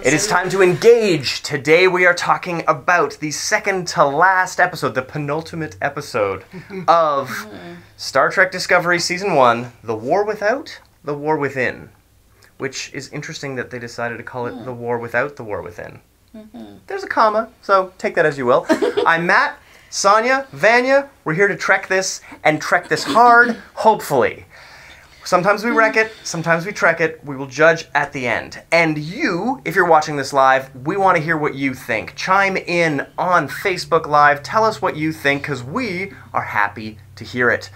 It is time to engage. Today we are talking about the second to last episode, the penultimate episode of Star Trek Discovery Season 1, The War Without, The War Within. Which is interesting that they decided to call it The War Without, The War Within. There's a comma, so take that as you will. I'm Matt, Sonia, Vanya. We're here to trek this, and trek this hard, hopefully. Sometimes we wreck it, sometimes we trek it. We will judge at the end. And you, if you're watching this live, we want to hear what you think. Chime in on Facebook Live. Tell us what you think, because we are happy to hear it.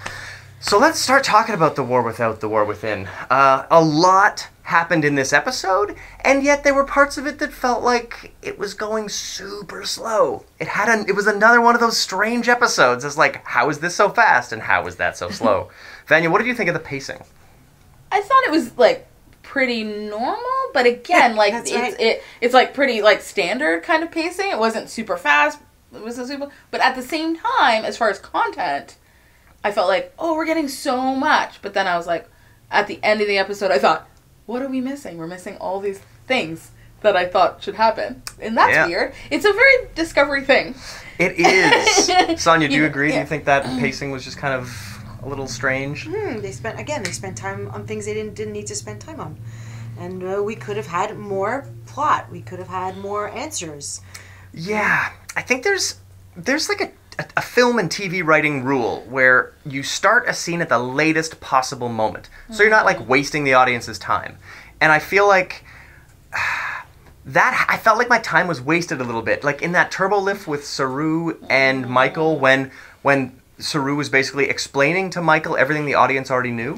So let's start talking about The War Without, The War Within. A lot happened in this episode, and yet there were parts of it that felt like it was going super slow. It was another one of those strange episodes. It's like, how is this so fast, and how is that so slow? Vanya, what did you think of the pacing? I thought it was, like, pretty normal, but again, like, it's like pretty, like, standard kind of pacing. It wasn't super fast, but at the same time, as far as content, I felt like, oh, we're getting so much. But then I was like, at the end of the episode, I thought, what are we missing? We're missing all these things that I thought should happen. And that's weird. It's a very Discovery thing. It is. Sonia, do you agree? Do you think that pacing was just kind of a little strange? They spent time on things they didn't need to spend time on. And we could have had more plot. We could have had more answers. Yeah. I think there's like a film and TV writing rule where you start a scene at the latest possible moment. So you're not like wasting the audience's time. And I feel like I felt like my time was wasted a little bit. Like in that turbo lift with Saru and Michael when Saru was basically explaining to Michael everything the audience already knew.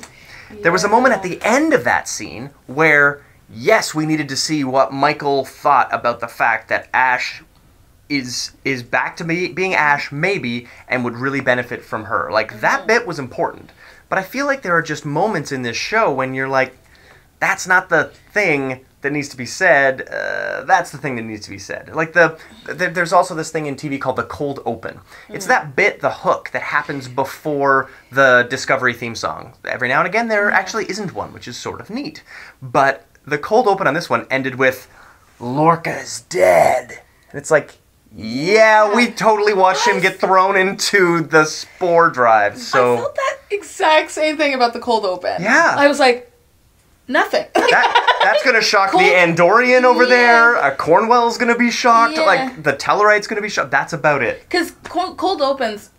Yeah. There was a moment at the end of that scene where, yes, we needed to see what Michael thought about the fact that Ash is back to being Ash, maybe, and would really benefit from her. Like, that bit was important. But I feel like there are just moments in this show when you're like, that's not the thing that needs to be said, that's the thing that needs to be said. Like, there's also this thing in TV called the cold open. It's that bit, the hook, that happens before the Discovery theme song. Every now and again, there actually isn't one, which is sort of neat. But the cold open on this one ended with, Lorca's dead. And it's like, yeah, we totally watched him get thrown into the spore drive, so... I felt that exact same thing about the cold open. Yeah. I was like, nothing. That's going to shock the Andorian over there. Cornwell's going to be shocked. Like, the Tellarite's going to be shocked. That's about it. Because cold opens,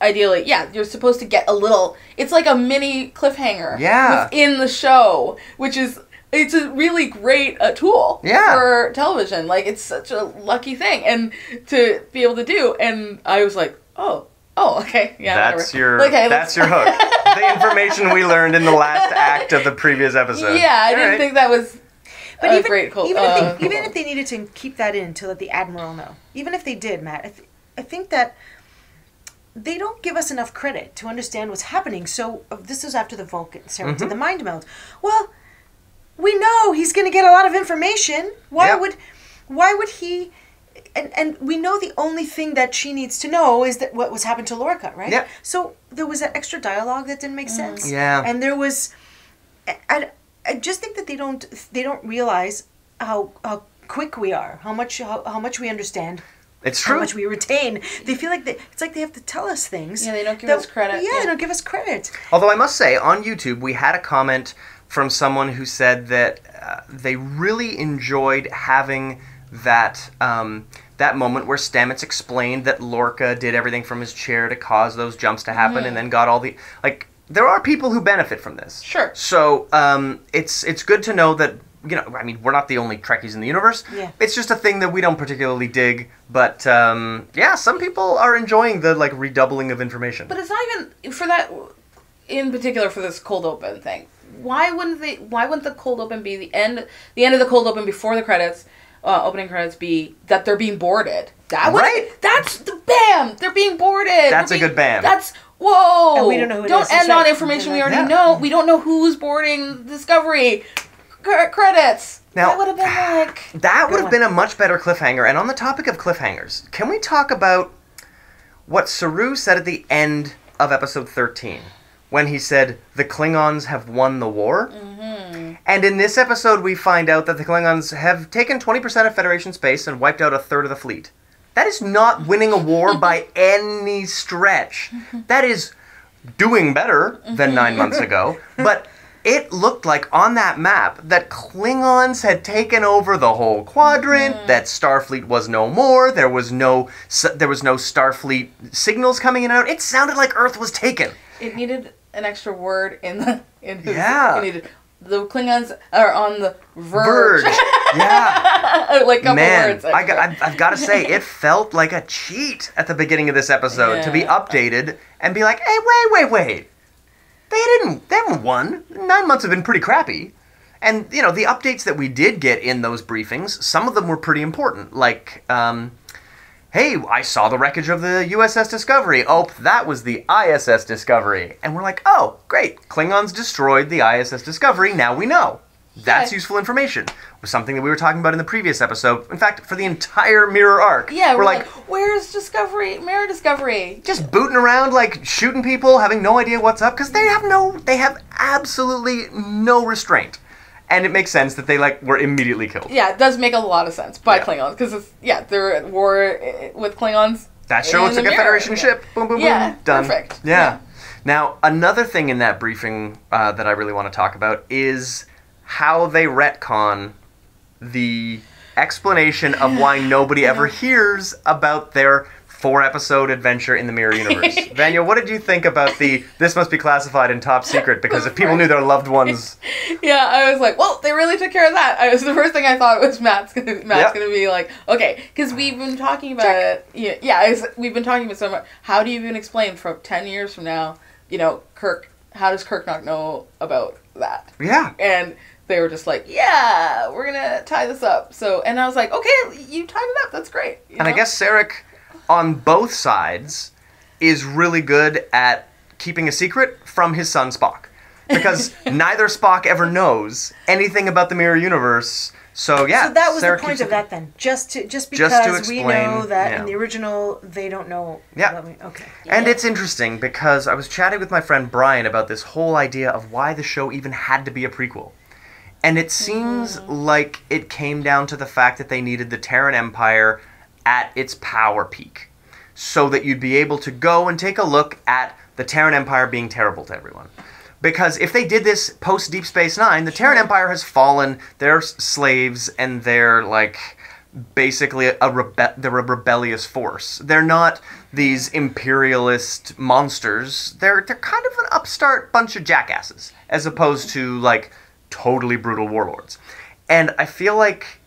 ideally, you're supposed to get a little... It's like a mini cliffhanger within the show, which is... It's a really great tool for television. Like, it's such a lucky thing and to be able to do. And I was like, oh, okay. Yeah, that's your hook. The information we learned in the last act of the previous episode. Yeah, I didn't think that was great. Even if they needed to keep that in to let the Admiral know. Even if they did, Matt, I think that they don't give us enough credit to understand what's happening. So this was after the Vulcan ceremony, the mind meld. Well, we know he's going to get a lot of information. Why would he... And we know the only thing that she needs to know is that what was happened to Lorca, right? Yeah. So there was that extra dialogue that didn't make sense. Yeah. And there was... I just think that they don't realize how quick we are, how much we understand. It's true. How much we retain. They feel like it's like they have to tell us things. Yeah, they don't give us credit. Yeah, they don't give us credit. Although I must say, on YouTube, we had a comment from someone who said that they really enjoyed having that moment where Stamets explained that Lorca did everything from his chair to cause those jumps to happen, and then got all the... Like, there are people who benefit from this. Sure. So, it's good to know that, I mean, we're not the only Trekkies in the universe. Yeah. It's just a thing that we don't particularly dig, but, some people are enjoying the, like, redoubling of information. But it's not even... For that... In particular for this cold open thing. Why wouldn't the cold open be the end of the cold open before the credits, opening credits be that they're being boarded? That's the bam! They're being boarded! That's a good bam. That's, whoa! And we don't know who it is. Don't end on information we already know. We don't know who's boarding Discovery. Credits! Now, that would have been like... That would have been a much better cliffhanger. And on the topic of cliffhangers, can we talk about what Saru said at the end of episode 13? When he said, the Klingons have won the war. And in this episode, we find out that the Klingons have taken 20% of Federation space and wiped out a third of the fleet. That is not winning a war by any stretch. That is doing better than 9 months ago. But it looked like on that map that Klingons had taken over the whole quadrant, that Starfleet was no more, there was no Starfleet signals coming in and out. It sounded like Earth was taken. It needed an extra word in Yeah. It needed, the Klingons are on the verge. Yeah. Like a couple words. I've got to say, it felt like a cheat at the beginning of this episode to be updated and be like, hey, wait. They haven't won. 9 months have been pretty crappy. And, the updates that we did get in those briefings, some of them were pretty important. Like, hey, I saw the wreckage of the USS Discovery. Oh, that was the ISS Discovery. And we're like, oh, great. Klingons destroyed the ISS Discovery. Now we know. That's useful information. It was something that we were talking about in the previous episode. In fact, for the entire Mirror arc. Yeah, we're like, where's Discovery? Mirror Discovery. Just booting around, like, shooting people, having no idea what's up, because they have absolutely no restraint. And it makes sense that they, were immediately killed. Yeah, it does make a lot of sense by Klingons, because, they're at war with Klingons. That show looks like a Federation ship. Boom, boom, boom. Done. Perfect. Yeah. Now, another thing in that briefing that I really want to talk about is how they retcon the explanation of why nobody ever hears about their 4-episode adventure in the Mirror Universe. Vanya, what did you think about this must be classified and top secret, because if people knew their loved ones... Yeah, I was like, well, they really took care of that. The first thing I thought was Matt's gonna be like, okay, because we've been talking about it. We've been talking about so much. How do you even explain from 10 years from now, Kirk, how does Kirk not know about that? Yeah. And they were just like, yeah, we're gonna tie this up. So, and I was like, okay, you tied it up. That's great. And I guess Sarek, on both sides, is really good at keeping a secret from his son Spock. Because neither Spock ever knows anything about the Mirror Universe. So yeah. So that was Sarek the point of that then. Just because we explain, know that in the original they don't know about me. Okay. And it's interesting because I was chatting with my friend Brian about this whole idea of why the show even had to be a prequel. And it seems like it came down to the fact that they needed the Terran Empire at its power peak, so that you'd be able to go and take a look at the Terran Empire being terrible to everyone. Because if they did this post Deep Space Nine, the Terran Empire has fallen, they're slaves, and they're basically they're a rebellious force. They're not these imperialist monsters. They're kind of an upstart bunch of jackasses, as opposed to totally brutal warlords. And I feel like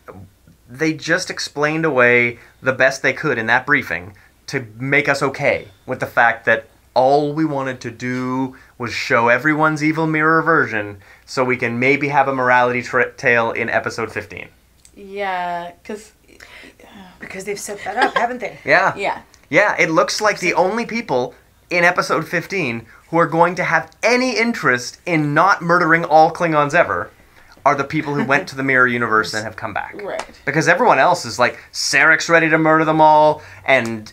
they just explained away the best they could in that briefing to make us okay with the fact that all we wanted to do was show everyone's evil mirror version so we can maybe have a morality tale in episode 15. Yeah, because they've set that up, haven't they? Yeah. Yeah. Yeah, it looks like the only people in episode 15 who are going to have any interest in not murdering all Klingons ever are the people who went to the Mirror Universe and have come back. Right. Because everyone else is Sarek's ready to murder them all, and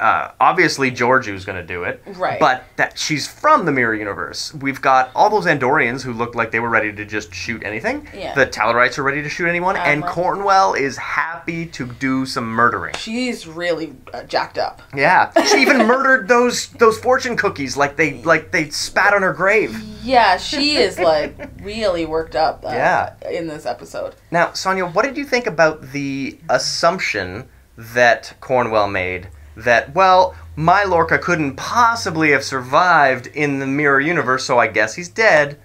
obviously Georgiou's going to do it. Right. But that she's from the Mirror Universe. We've got all those Andorians who looked like they were ready to just shoot anything. Yeah. The Tellarites are ready to shoot anyone, and Cornwell is happy to do some murdering. She's really jacked up. Yeah. She even murdered those fortune cookies they spat on her grave. Yeah, she is really worked up in this episode. Now, Sonia, what did you think about the assumption that Cornwell made that, well, my Lorca couldn't possibly have survived in the Mirror Universe, so I guess he's dead?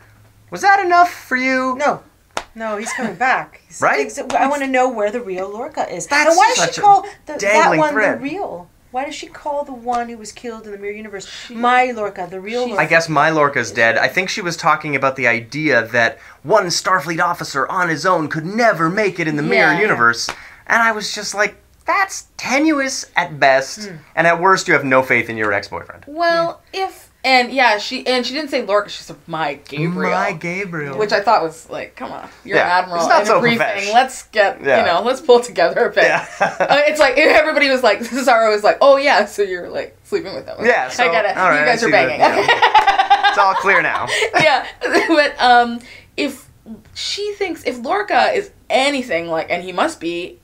Was that enough for you? No, he's coming back. Right? I want to know where the real Lorca is. That's and why does she call that one thread. the real? Why does she call the one who was killed in the Mirror Universe my Lorca, the real Lorca? I guess my Lorca's dead. I think she was talking about the idea that one Starfleet officer on his own could never make it in the Mirror Universe. And I was just like, that's tenuous at best, and at worst you have no faith in your ex-boyfriend. Well, she didn't say Lorca, she said my Gabriel. My Gabriel. Which I thought was you're an admiral it's not in so a briefing. profesh. Let's get let's pull together a bit. Yeah. It's everybody was Cesaro was oh yeah, so you're sleeping with him. Yeah, so, I get it. All right, you guys are banging. It's all clear now. Yeah, but she thinks if Lorca is anything like, and he must be,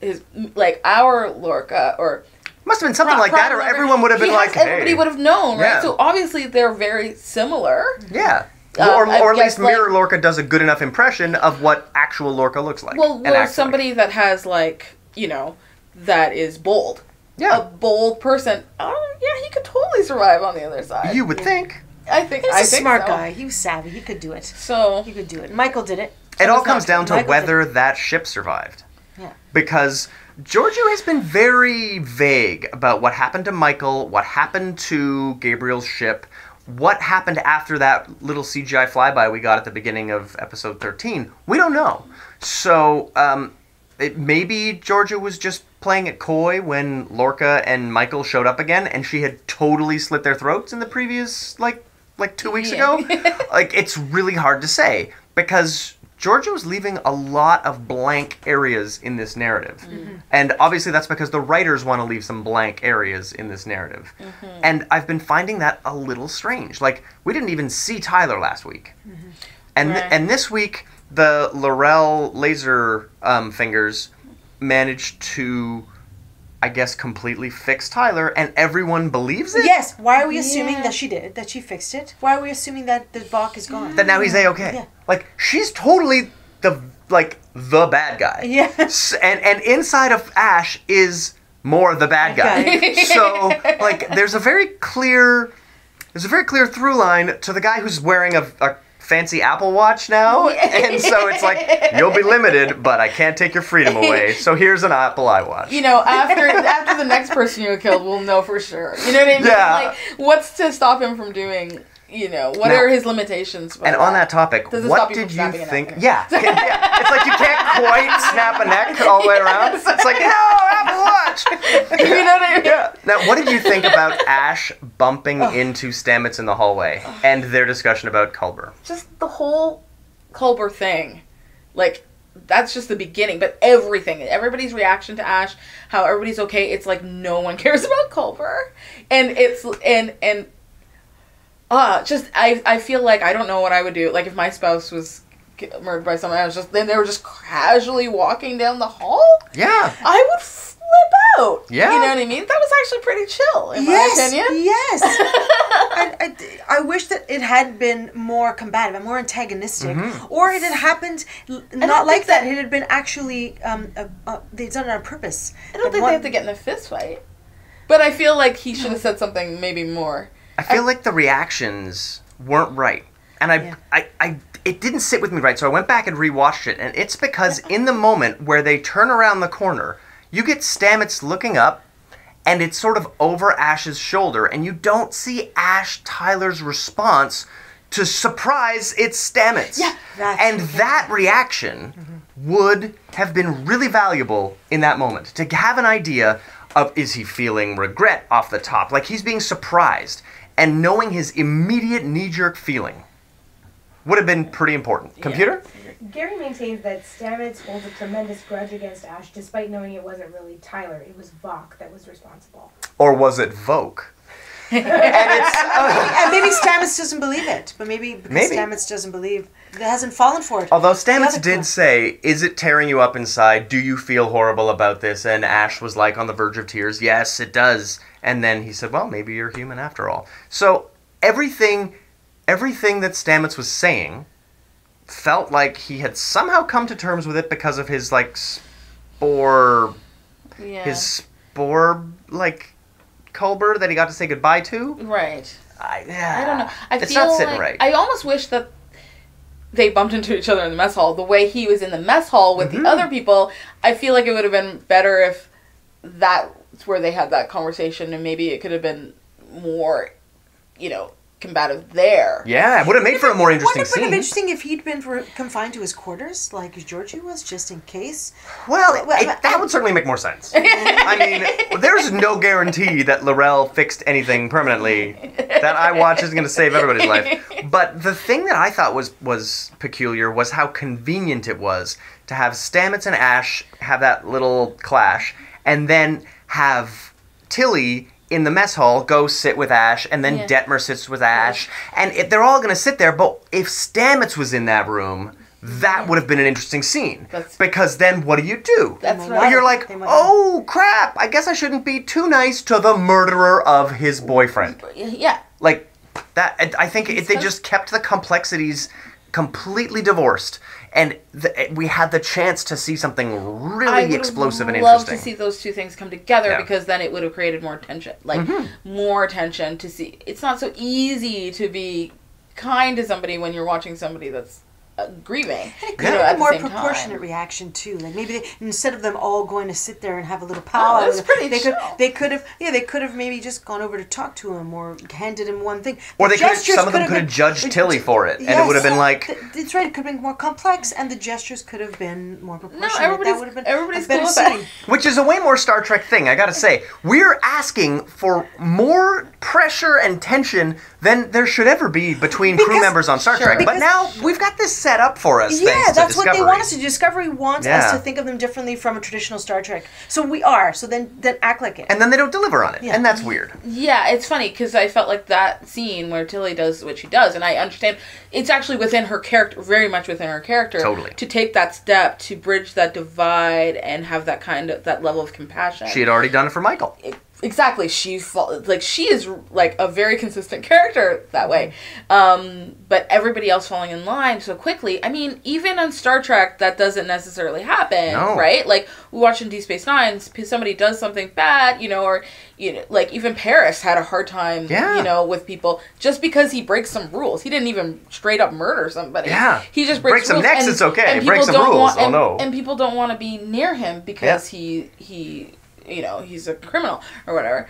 his like our Lorca or. Must have been something like that, or everyone would have been like, hey. Everybody would have known, right? Yeah. So obviously they're very similar. Yeah. Or at least like, Mirror Lorca does a good enough impression of what actual Lorca looks like. Well, somebody that has, like, you know, that is bold. Yeah. A bold person. Oh, yeah, he could totally survive on the other side. You would think. I think He's a smart so. guy. He was savvy. He could do it. So. He could do it. Michael did it. It all comes down to Michael whether that ship survived. Yeah. Because Giorgio has been very vague about what happened to Michael, what happened to Gabriel's ship, what happened after that little CGI flyby we got at the beginning of episode 13. We don't know. So, maybe Giorgio was just playing it coy when Lorca and Michael showed up again, and she had totally slit their throats in the previous, like 2 weeks ago. Like, it's really hard to say, because Giorgio's leaving a lot of blank areas in this narrative. Mm-hmm. And obviously that's because the writers want to leave some blank areas in this narrative. Mm-hmm. And I've been finding that a little strange. Like, we didn't even see Tyler last week. Mm-hmm. And this week, the Laurel laser fingers managed to, I guess, completely fix Tyler, and everyone believes it? Yes. Why are we assuming that she did? That she fixed it? Why are we assuming that the Vok is gone? That now he's A-okay. Yeah. Like, she's totally the bad guy. Yes. And inside of Ash is more the bad guy. So, like, there's a very clear through line to the guy who's wearing a fancy Apple Watch now, and so it's like, you'll be limited, but I can't take your freedom away, so here's an Apple iWatch. You know, after the next person you killed, we'll know for sure. You know what I mean? Yeah. Like, what's to stop him from doing, you know, what are his limitations? And on that topic, what did you think? Yeah. It's like you can't quite snap a neck all the way around. It's like, no, Apple Watch! You know what I mean? Yeah. Now, what did you think about Ash bumping into Stamets in the hallway and their discussion about Culber? Just the whole Culber thing. Like, that's just the beginning, but everybody's reaction to Ash, how everybody's okay, it's like no one cares about Culber. And it's, I feel like I don't know what I would do. Like, if my spouse was murdered by someone else, then they were just casually walking down the hall. Yeah. I would flip out. Yeah. You know what I mean? That was actually pretty chill, in my opinion. Yes. I wish that it had been more combative and more antagonistic, or it had happened not like that. It had been actually they'd done it on purpose. I don't think they have to get in a fist fight, but I feel like he should have said something maybe more. I feel like the reactions weren't right, and it didn't sit with me right, so I went back and rewatched it, and it's because in the moment where they turn around the corner, you get Stamets looking up, and it's sort of over Ash's shoulder, and you don't see Ash Tyler's response to surprise it's Stamets. Yeah. That reaction would have been really valuable in that moment, to have an idea of, is he feeling regret off the top, like he's being surprised, and knowing his immediate knee-jerk feeling would have been pretty important. Computer? Gary maintains that Stamets holds a tremendous grudge against Ash, despite knowing it wasn't really Tyler. It was Vok that was responsible. Or was it Vogue? And maybe Stamets doesn't believe it, but maybe Stamets doesn't believe, it hasn't fallen for it. Although Stamets did say, is it tearing you up inside? Do you feel horrible about this? And Ash was like on the verge of tears. Yes, it does. And then he said, well, maybe you're human after all. So everything that Stamets was saying felt like he had somehow come to terms with it because of his, like, spore, like, Culber that he got to say goodbye to. Right. I don't know. It's not sitting right. I almost wish that they bumped into each other in the mess hall. The way he was in the mess hall with the other people, I feel like it would have been better if that's where they had that conversation, and maybe it could have been more, you know, combative there. Yeah, it would have made for a more interesting scene. Would have been interesting if he'd been confined to his quarters, like Georgie was, just in case. Well, that would certainly make more sense. I mean, there's no guarantee that Laurel fixed anything permanently. That iWatch is going to save everybody's life. But the thing that I thought was peculiar was how convenient it was to have Stamets and Ash have that little clash, and then have Tilly in the mess hall go sit with Ash, and then Detmer sits with Ash, and they're all going to sit there, but if Stamets was in that room, that would have been an interesting scene. That's- because then what do? That's Well, right. But you're like, They might- oh crap, I guess I shouldn't be too nice to the murderer of his boyfriend. Yeah. Like, that, I think they just kept the complexities completely divorced. And we had the chance to see something really explosive and I would love interesting. to see those two things come together Yeah. because then it would have created more tension. Like, more tension to see. It's not so easy to be kind to somebody when you're watching somebody that's grieving. It could you know, have at been the more same proportionate time. reaction too. Like maybe instead of them all going to sit there and have a little powwow, that's pretty they chill. could have maybe just gone over to talk to him or handed him one thing. Or The they could have, gestures some of them have could have been- judged Tilly for it. And it Yes. would have been like, That's right. It could have been more complex, and the gestures could have been more proportionate. everybody's- that would have been everybody's a better cool with that. scene. which is a way more Star Trek thing, I gotta say. We're asking for more pressure and tension than there should ever be between crew Because- members on Star Sure. Trek. But Because- now we've got this set up for us. Yeah, thanks to that's what they Discovery. want us to do. Discovery wants Yeah. us to think of them differently from a traditional Star Trek. So we are. So then act like it. And then they don't deliver on it. Yeah. And that's weird. Yeah, it's funny because I felt like that scene where Tilly does what she does, and I understand it's actually within her character, very much within her character, Totally. to take that step to bridge that divide and have that that level of compassion. She had already done it for Michael. Exactly, she is like a very consistent character that way, but everybody else falling in line so quickly. I mean, even on Star Trek, that doesn't necessarily happen, No. right? Like we watch in Deep Space Nine, somebody does something bad, or like even Paris had a hard time, Yeah. with people just because he breaks some rules. He didn't even straight up murder somebody. Yeah. he just Break breaks some rules, necks, and- it's okay. and Break people some don't rules, want- oh and, no. and people don't want to be near him because he he's a criminal or whatever.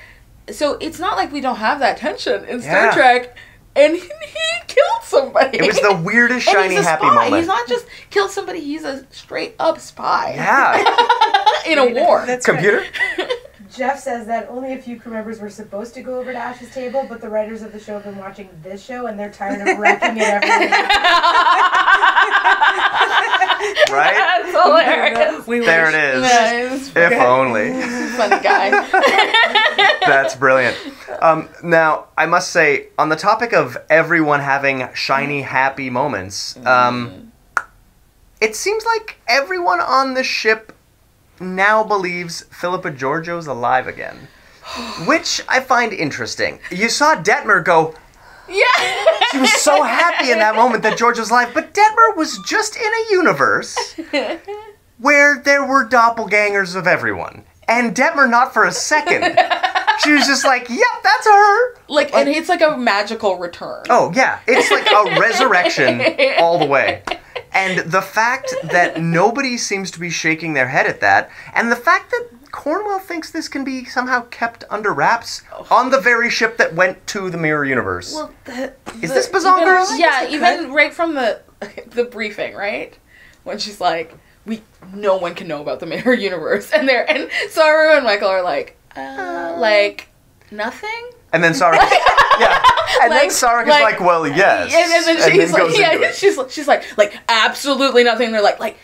So it's not like we don't have that tension in Star Yeah. Trek, and he killed somebody. It was the weirdest, And shiny, he's a happy spy. moment. He's not just killed somebody, he's a straight up spy. Yeah. In a war. That's Computer? Jeff says that only a few crew members were supposed to go over to Ash's table, but the writers of the show have been watching this show and they're tired of wrecking it every week. Right? That's hilarious. There it is. Nice. If only. Funny guy. That's brilliant. Now, I must say, on the topic of everyone having shiny, happy moments, it seems like everyone on the ship now believes Philippa Georgiou's alive again. Which I find interesting. You saw Detmer go, Yeah. she was so happy in that moment that George was alive, but Detmer was just in a universe where there were doppelgangers of everyone. And Detmer, not for a second. She was just like, yep, that's her. And it's like a magical return. Oh, yeah. It's like a resurrection all the way. And the fact that nobody seems to be shaking their head at that, and the fact that Cornwell thinks this can be somehow kept under wraps on the very ship that went to the Mirror Universe. Well, Is this Bazonkers? Yeah, even right from the briefing, right? When she's like, no one can know about the Mirror Universe. And Saru and Michael are like, nothing? And then Sarek, yeah, and then Sarek is like, well, yes, and then she's goes like, into it. she's like absolutely nothing. They're like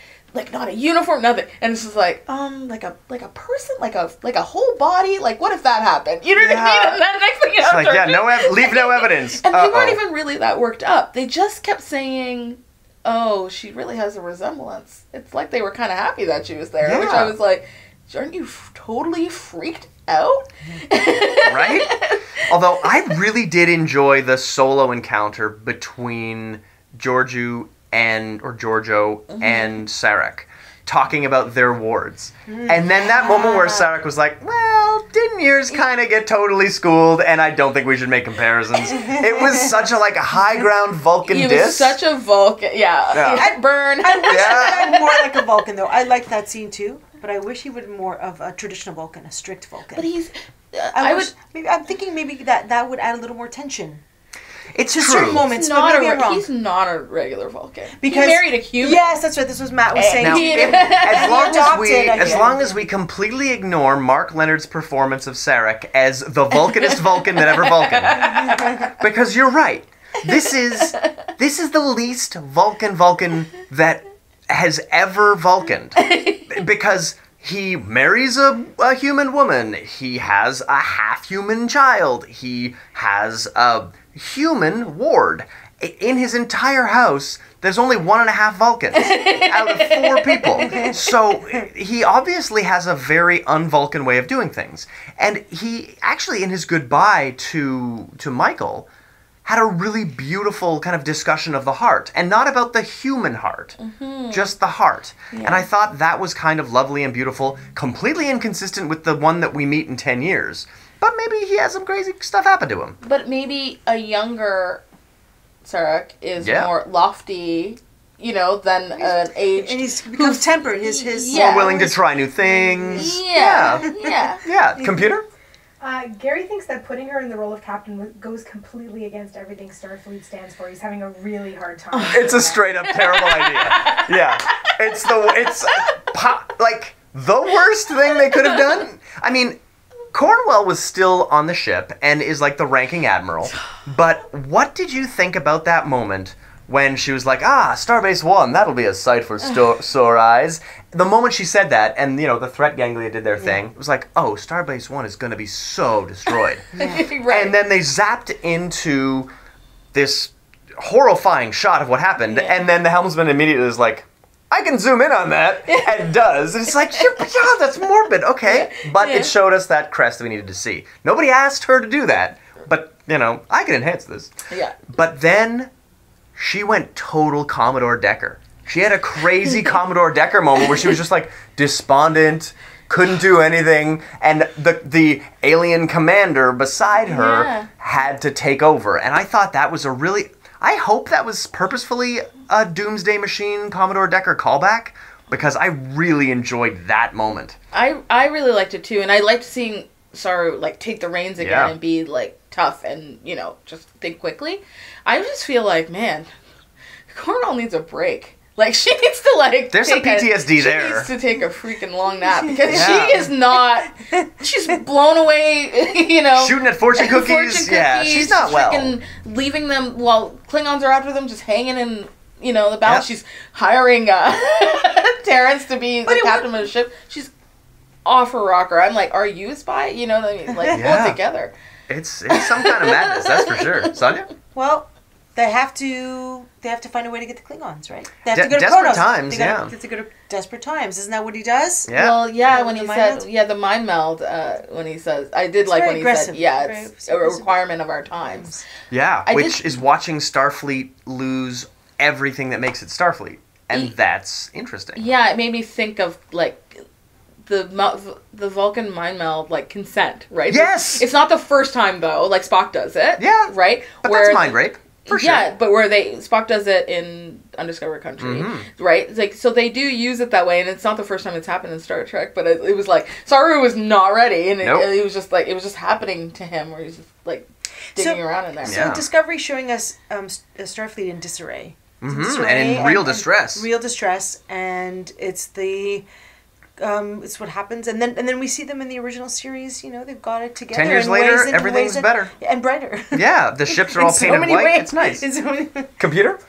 not a uniform, nothing. And it's just like a person, like a whole body. Like, what if that happened? You know what I mean? And then next thing you know, It's like, yeah, leave no evidence. And they weren't even really that worked up. They just kept saying, oh, she really has a resemblance. It's like they were kind of happy that she was there, Yeah. which I was like, aren't you totally freaked out? Right? Although I really did enjoy the solo encounter between Giorgio and Sarek talking about their wards. And then that moment where Sarek was like, well, didn't yours kind of get totally schooled, and I don't think we should make comparisons. It was such a high ground Vulcan He diss. was such a Vulcan. Yeah. I'd burn. I wish Yeah. he were more like a Vulcan, though. I liked that scene too, but I wish he would more of a traditional Vulcan, a strict Vulcan. But he's... I'm thinking maybe that would add a little more tension. It's To true. certain moments, but maybe I'm wrong. He's not a regular Vulcan. Because he married a human. Yes, that's right. This was Matt was saying. Now, He- as long as we completely ignore Mark Leonard's performance of Sarek as the Vulcanest Vulcan that ever Vulcan, because you're right, this is the least Vulcan that has ever Vulcaned, because he marries a human woman, he has a half-human child, he has a human ward. In his entire house, there's only 1.5 Vulcans out of 4 people. So he obviously has a very un-Vulcan way of doing things. And he actually, in his goodbye to Michael, had a really beautiful kind of discussion of the heart. And not about the human heart, just the heart. Yeah. And I thought that was kind of lovely and beautiful, completely inconsistent with the one that we meet in 10 years. But maybe he has some crazy stuff happen to him. But maybe a younger Sarek is more lofty, you know, than an aged... And he becomes tempered. His more willing to try new things. Yeah. Computer? Gary thinks that putting her in the role of captain goes completely against everything Starfleet stands for. He's having a really hard time. It's a straight up terrible idea. Yeah. It's like the worst thing they could have done. I mean, Cornwell was still on the ship and is like the ranking admiral. But what did you think about that moment when she was like, Starbase 1, that'll be a sight for sore eyes? The moment she said that, and, you know, the threat ganglia did their thing, it was like, oh, Starbase 1 is going to be so destroyed. Right. And then they zapped into this horrifying shot of what happened, and then the helmsman immediately was like, I can zoom in on that, and does. And it's like, yeah, that's morbid, okay. But it showed us that crest that we needed to see. Nobody asked her to do that, but, you know, I can enhance this. Yeah. But then she went total Commodore Decker. She had a crazy Commodore Decker moment where she was just like despondent, couldn't do anything, and the alien commander beside her had to take over. And I thought that was I hope that was purposefully a Doomsday Machine Commodore Decker callback, because I really enjoyed that moment. I really liked it too, and I liked seeing Saru like take the reins again and be like tough and, you know, just think quickly. I just feel like, man, Cornwell needs a break. Like, she needs to, like... There's some PTSD there. She needs to take a freaking long nap, because she is not... She's blown away, you know... Shooting at fortune cookies. Yeah, she's not well. Leaving them while Klingons are after them, just hanging in, you know, the battle. Yep. She's hiring Terrence to be the captain of the ship. She's off her rocker. I'm like, are you a spy? You know what I mean? Like, pull it together. It's some kind of madness, that's for sure. Sonia? Well... They have to find a way to get the Klingons, right? They have to go to Desperate Kronos. Times, They have to go to Desperate Times. Isn't that what he does? Yeah. Well, yeah, when he said, the mind meld, when he says, I did like when he said, it's a requirement of our times. Yeah, which is watching Starfleet lose everything that makes it Starfleet. And that's interesting. Yeah, it made me think of, like, the Vulcan mind meld, like, consent, right? Yes! It's not the first time, though, like Spock does it. Yeah. Right? But that's mind rape. For sure. Yeah, but where Spock does it in Undiscovered Country, right? It's like, so they do use it that way, and it's not the first time it's happened in Star Trek, but it was like, Saru was not ready, and it was just like, it was just happening to him, where he's just like digging around in there. So Discovery showing us Starfleet in disarray. And in real distress. Real distress, and it's it's what happens, and then we see them in the original series. You know, they've got it together. 10 years later, everything's better and brighter. Yeah, the ships are all painted white. It's nice. Computer?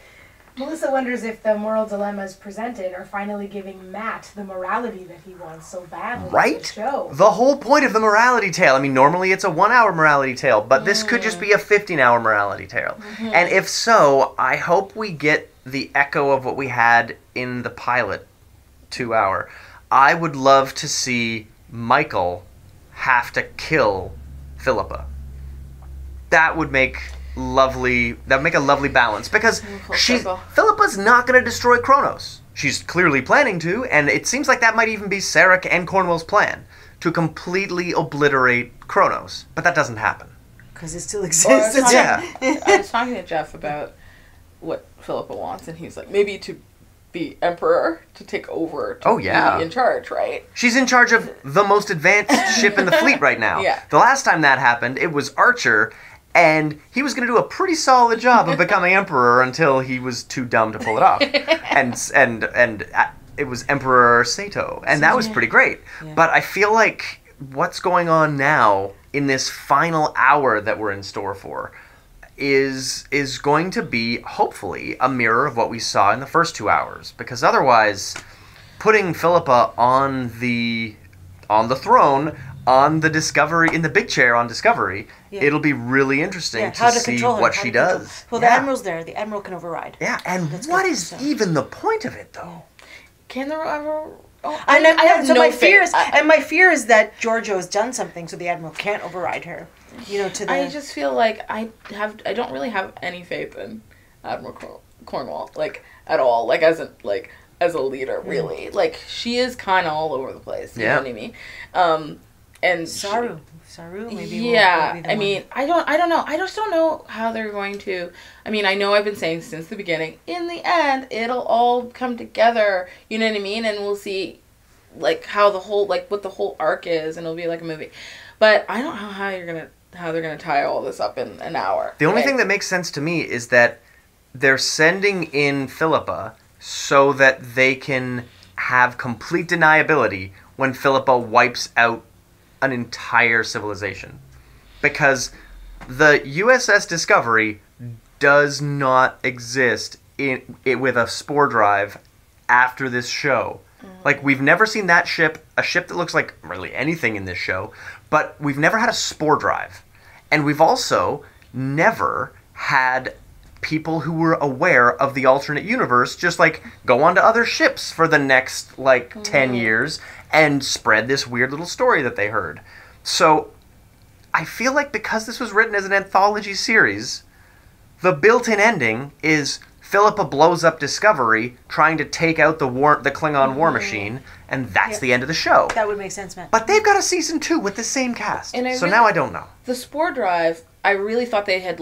Melissa wonders if the moral dilemmas presented are finally giving Matt the morality that he wants so badly. Right? In the show. The whole point of the morality tale. I mean, normally it's a 1-hour morality tale, but this could just be a 15-hour morality tale. And if so, I hope we get the echo of what we had in the pilot 2-hour. I would love to see Michael have to kill Philippa. That would make a lovely balance, because Philippa's not going to destroy Kronos. She's clearly planning to, and it seems like that might even be Sarek and Cornwell's plan, to completely obliterate Kronos. But that doesn't happen. Because it still exists. I was talking to Jeff about what Philippa wants, and he's like, maybe to be emperor, to take over, to be in charge, right? She's in charge of the most advanced ship in the fleet right now. Yeah. The last time that happened, it was Archer, and he was going to do a pretty solid job of becoming emperor until he was too dumb to pull it off. and it was Emperor Sato, and that was pretty great. Yeah. But I feel like what's going on now in this final hour that we're in store for is going to be, hopefully, a mirror of what we saw in the first 2 hours. Because otherwise, putting Philippa on the throne, on the Discovery, in the big chair on Discovery, Yeah. it'll be really interesting how to see control her, what how she to control- does. Well, the Admiral's there. The Admiral can override. Yeah, and That's what good, is so. even the point of it, though? Can there ever? Oh, I have so no my faith. fear is, and my fear is that Giorgio has done something, so the Admiral can't override her. You know, to the. I just feel like I don't really have any faith in Admiral Cornwall, like at all, like as a leader, really. Like she is kind of all over the place. You know what I mean? And Saru, maybe. Yeah, will be the I one. mean, I don't know. I just don't know how they're going to. I mean, I know I've been saying since the beginning. In the end, it'll all come together. You know what I mean? And we'll see, like how the whole what the whole arc is, and it'll be like a movie. But I don't know how they're gonna tie all this up in an hour. The only thing that makes sense to me is that they're sending in Philippa so that they can have complete deniability when Philippa wipes out an entire civilization. Because the USS Discovery does not exist with a spore drive after this show. Like, we've never seen that ship, a ship that looks like really anything in this show, but we've never had a spore drive. And we've also never had people who were aware of the alternate universe just, like, go onto other ships for the next, 10 years and spread this weird little story that they heard. So, I feel like because this was written as an anthology series, the built-in ending is Philippa blows up Discovery trying to take out the Klingon war machine, and that's the end of the show. That would make sense, Matt. But they've got a season 2 with the same cast. And Now I don't know. The spore drive, I really thought they had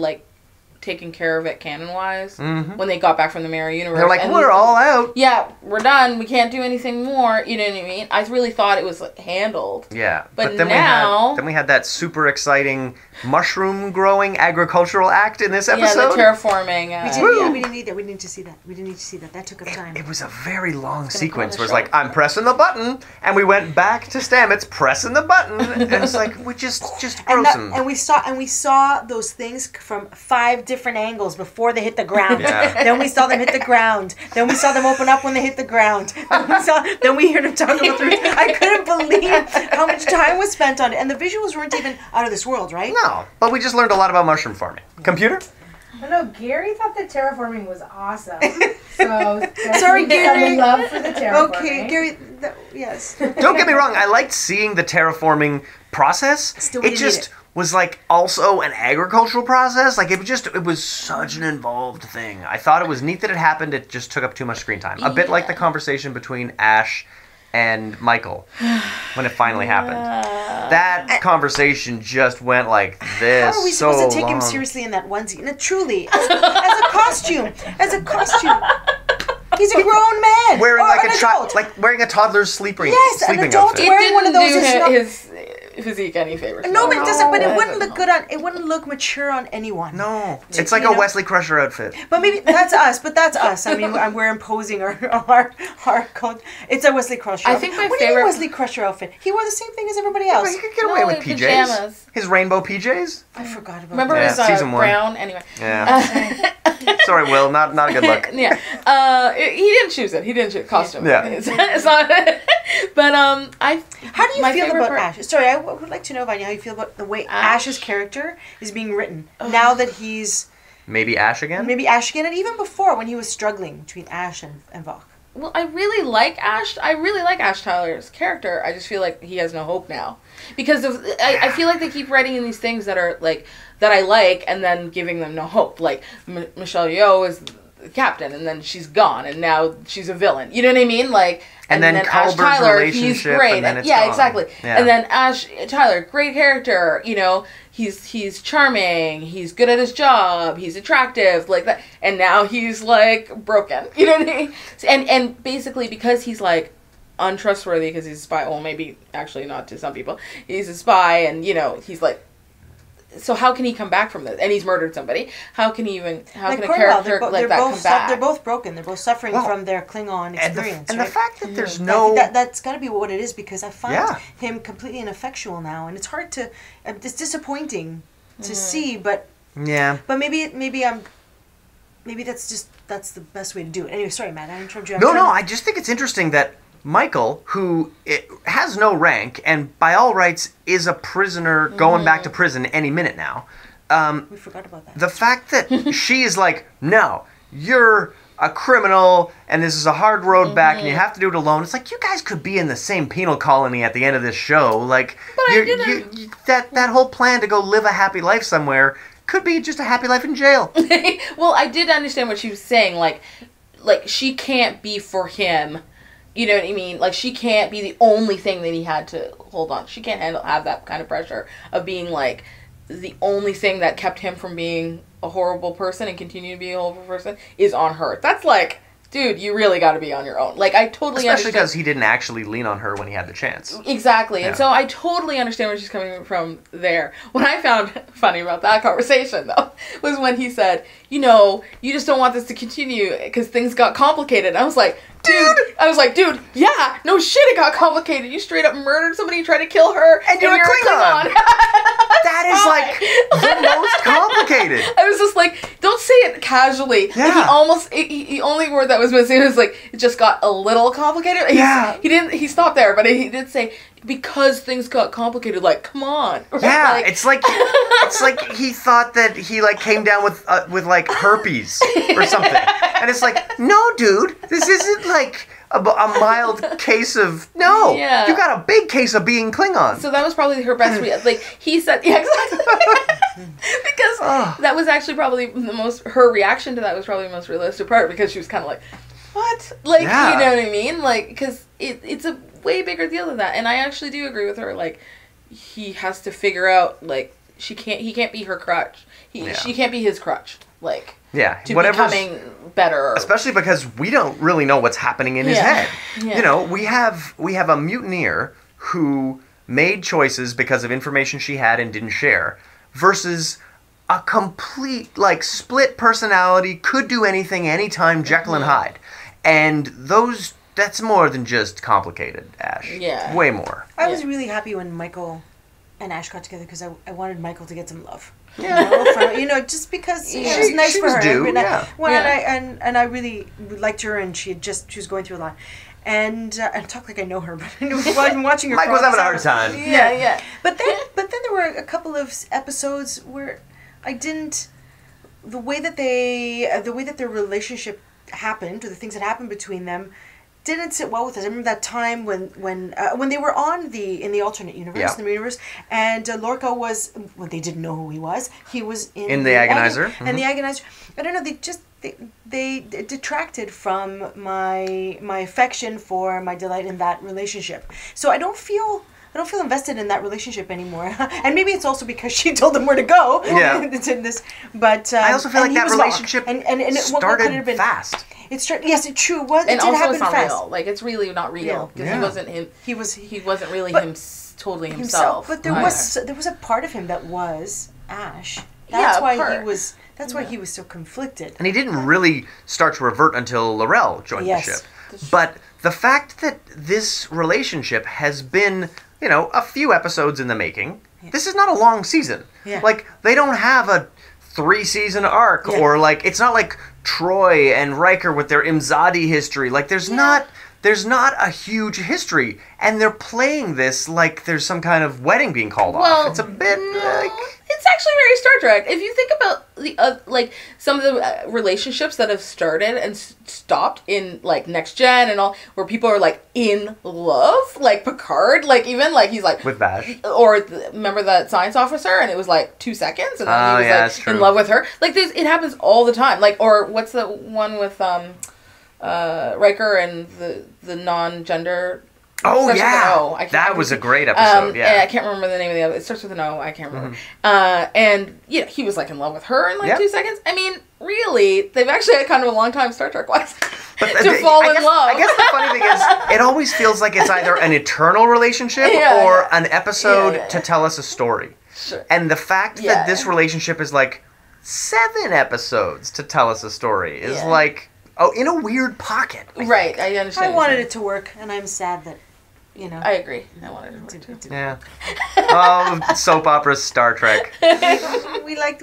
taken care of it canon-wise when they got back from the Mirror Universe. They're like, and we're all out. Yeah, we're done. We can't do anything more. You know what I mean? I really thought it was handled. Yeah, But then now... we had that super exciting mushroom growing agricultural act in this episode. Yeah, the terraforming. We didn't need that. We didn't need to see that. We didn't need to see that. That took up time. It was a very long sequence the where it's show. like, I'm pressing the button, and we went back to Stamets pressing the button, and it's like, we just gross him. And we saw those things from 5 different angles before they hit the ground. Yeah. Then we saw them hit the ground. Then we saw them open up when they hit the ground. Then we heard them talk about the. I couldn't believe how much time was spent on it, and the visuals weren't even out of this world, right? No, but we just learned a lot about mushroom farming. Computer? I know Gary thought that terraforming was awesome. So Sorry, Gary. Love for the terraforming. Okay, Gary. Yes. Don't get me wrong, I liked seeing the terraforming process. Still, we It didn't just need it. was also an agricultural process. It was such an involved thing. I thought it was neat that it happened. It just took up too much screen time. A bit like the conversation between Ash and Michael when it finally happened. That conversation just went like this. How are we so supposed to take long. him seriously in that onesie? No, truly, as a costume, he's a grown man. Wearing or like an a child, adult. like wearing a toddler's sleeping Yes, an adult outfit. wearing one of those is not- his physique any favors. No, but it doesn't. But it wouldn't look good on. It wouldn't look mature on anyone. No, it's like you a know? Wesley Crusher outfit. But maybe that's us. But that's us. I mean, we're imposing our code. It's a Wesley Crusher. I outfit. think my what do you favorite- mean Wesley Crusher outfit. He wore the same thing as everybody else. He could get away with PJs. pajamas. His rainbow PJs. I forgot about. Remember Yeah, his season 1. brown? Anyway. Yeah. Sorry, Will. Not a good look. Yeah. He didn't choose it. He didn't choose costume. Yeah. It's not. But How do you my feel favorite about part- Ash? Sorry, I would like to know, Vanya, how you feel about the way Ash's character is being written now that he's Maybe Ash again. maybe Ash again, and even before when he was struggling between Ash and Vok. Well, I really like Ash. I really like Ash Tyler's character. I just feel like he has no hope now because I feel like they keep writing in these things that are that I like, and then giving them no hope. Like Michelle Yeoh is the captain, and then she's gone, and now she's a villain. You know what I mean? And then Ash Culber's Tyler, he's relationship, great. and then it's yeah, gone. exactly. Yeah. And then Ash Tyler, great character. You know, he's charming. He's good at his job. He's attractive, like that. And now he's broken. You know what I mean? And basically because he's untrustworthy because he's a spy. Well, maybe actually not to some people. He's a spy, and he's so how can he come back from this? And he's murdered somebody. How can he even? How can a character like that come back? They're both broken. They're both suffering from their Klingon experience. And right? the fact that there's I no... think that's got to be what it is, because I find Yeah. him completely ineffectual now, and it's hard to. It's disappointing to see, but Yeah. maybe that's the best way to do it. Anyway, sorry, Matt, I interrupted you. No, I just think it's interesting that Michael, who has no rank and by all rights is a prisoner going back to prison any minute now. We forgot about that. The fact that she is like, no, you're a criminal and this is a hard road back and you have to do it alone. It's like, you guys could be in the same penal colony at the end of this show. Like, that whole plan to go live a happy life somewhere could be just a happy life in jail. Well, I did understand what she was saying. Like she can't be for him. You know what I mean? Like, she can't be the only thing that he had to hold on. She can't have that kind of pressure of being, like, the only thing that kept him from being a horrible person and continue to be a horrible person is on her. That's like, dude, you really got to be on your own. Like, I totally understand. Especially because he didn't actually lean on her when he had the chance. Exactly. Yeah. And so I totally understand where she's coming from there. What I found funny about that conversation, though, was when he said, you know, you just don't want this to continue because things got complicated. And I was like, dude, yeah, no shit, it got complicated. You straight up murdered somebody, you tried to kill her, and you're a Klingon. That is like the most complicated. I was just like, don't say it casually. Yeah. Like he only word that was missing was like, it just got a little complicated. He stopped there, but he did say, because things got complicated, like, come on. Yeah, like, it's like he thought that he like came down with like herpes or something, and it's like, no, dude, this isn't like a mild case of you got a big case of being Klingon. So that was probably her best like he said, yeah, exactly. Because that was actually probably her reaction to that was probably the most realistic part, because she was kind of like, what? Like, you know what I mean? Like, because it's a way bigger deal than that. And I actually do agree with her. Like, he has to figure out, like, he can't be her crutch. She can't be his crutch. Like, to becoming better. Especially because we don't really know what's happening in his head. Yeah. You know, we have a mutineer who made choices because of information she had and didn't share, versus a complete, like, split personality, could do anything, anytime, Jekyll and Hyde. And that's more than just complicated, Ash. Yeah. Way more. I was really happy when Michael and Ash got together, because I wanted Michael to get some love. Yeah. You know, just because it was nice for her. Due, and I really liked her, and she was going through a lot. And talk like I know her, but I'm watching her. Mike was having a hard time. Yeah. But then there were a couple of episodes where I didn't. The way that their relationship happened, or the things that happened between them, didn't sit well with us. I remember that time when they were in the alternate universe, the universe, and Lorca was, well, they didn't know who he was. He was in the Agonizer. And the Agonizer. I don't know. They detracted from my affection for my delight in that relationship. So I don't feel invested in that relationship anymore. And maybe it's also because she told them where to go. Yeah. But I also feel like that relationship started fast. Yes, it's true. It did also happen it's not fast. real. Like, it's really not real, because he wasn't him. He wasn't really totally himself. But there was a part of him that was Ash. That's why he was so conflicted. And he didn't really start to revert until Laurel joined the ship. But the fact that this relationship has been, you know, a few episodes in the making. Yeah. This is not a long season. Yeah. Like, they don't have a 3-season arc, or like, it's not like Troy and Riker with their Imzadi history. Like, there's not a huge history, and they're playing this like there's some kind of wedding being called off. It's a bit like... It's actually very Star Trek. If you think about the like some of the relationships that have started and stopped in like Next Gen and all, where people are like in love, like Picard, like even like he's like with Vash, or remember that science officer, and it was like 2 seconds, and then he was like in love with her. Like it happens all the time. Like, or what's the one with Riker and the non-gender. Oh, yeah. That was a great episode, And I can't remember the name of the other. It starts with an O. I can't remember. And, yeah, he was, like, in love with her in, like, 2 seconds. I mean, really, they've actually had kind of a long time, Star Trek-wise, to fall in love. I guess the funny thing is, it always feels like it's either an eternal relationship or an episode to tell us a story. Sure. And the fact that this relationship is, like, 7 episodes to tell us a story is, like, in a weird pocket. Right, I understand. I wanted it to work, and I'm sad that you know. I agree. I wanted it to work too. Yeah. Oh, soap operas, Star Trek. we liked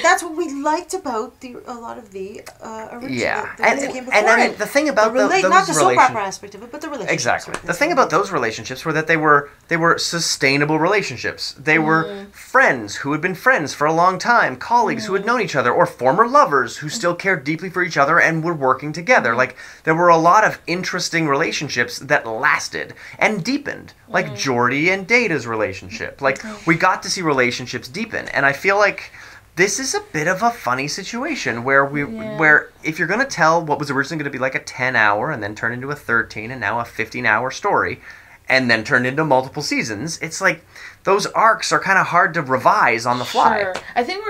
that's what we liked about a lot of the original. Yeah, the ones that came before and then it. the thing about those not the soap opera relationships. aspect of it, but the relationships. Exactly. The thing about those relationships were that they were sustainable relationships. They were friends who had been friends for a long time, colleagues who had known each other, or former lovers who still cared deeply for each other and were working together. Like, there were a lot of interesting relationships that lasted and deepened, like Geordi and Data's relationship. Like, we got to see relationships deepen, and I feel like this is a bit of a funny situation where where if you're going to tell what was originally going to be like a 10-hour and then turn into a 13 and now a 15-hour story and then turned into multiple seasons, it's like those arcs are kind of hard to revise on the fly. Sure. I think